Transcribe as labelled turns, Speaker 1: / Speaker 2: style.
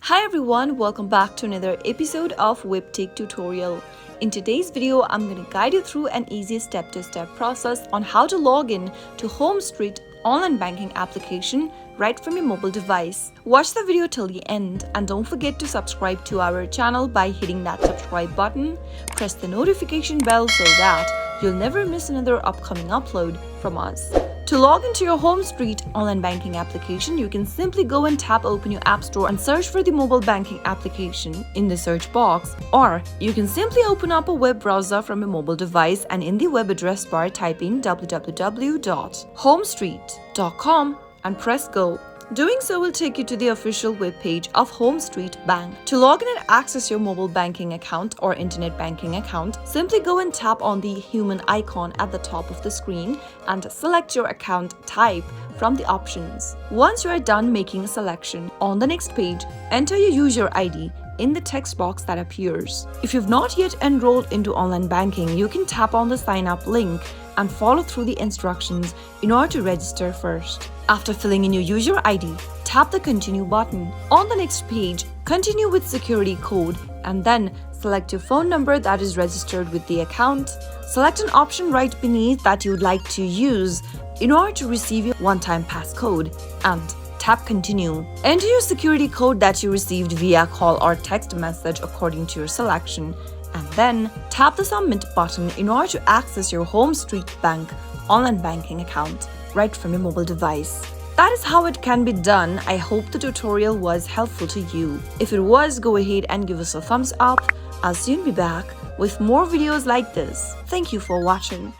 Speaker 1: Hi everyone, welcome back to another episode of Webtech Tutorial. In today's video, I'm going to guide you through an easy step-to-step process on how to log in to HomeStreet online banking application right from your mobile device. Watch the video till the end and don't forget to subscribe to our channel by hitting that subscribe button. Press the notification bell so that you'll never miss another upcoming upload from us. To log into your HomeStreet online banking application, you can simply go and tap open your app store and search for the mobile banking application in the search box, or you can simply open up a web browser from a mobile device and in the web address bar type in www.homestreet.com and press go. Doing so will take you to the official webpage of HomeStreet Bank. To log in and access your mobile banking account or internet banking account, simply go and tap on the human icon at the top of the screen and select your account type from the options. Once you are done making a selection, on the next page, enter your user ID in the text box that appears. If you've not yet enrolled into online banking, you can tap on the sign up link and follow through the instructions in order to register first. After filling in your user ID, tap the continue button. On the next page, continue with security code and then select your phone number that is registered with the account. Select an option right beneath that you would like to use in order to receive your one-time passcode and tap continue. Enter your security code that you received via call or text message according to your selection and then tap the submit button in order to access your HomeStreet Bank online banking account right from your mobile device. That is how it can be done. I hope the tutorial was helpful to you. If it was, go ahead and give us a thumbs up. I'll soon be back with more videos like this. Thank you for watching.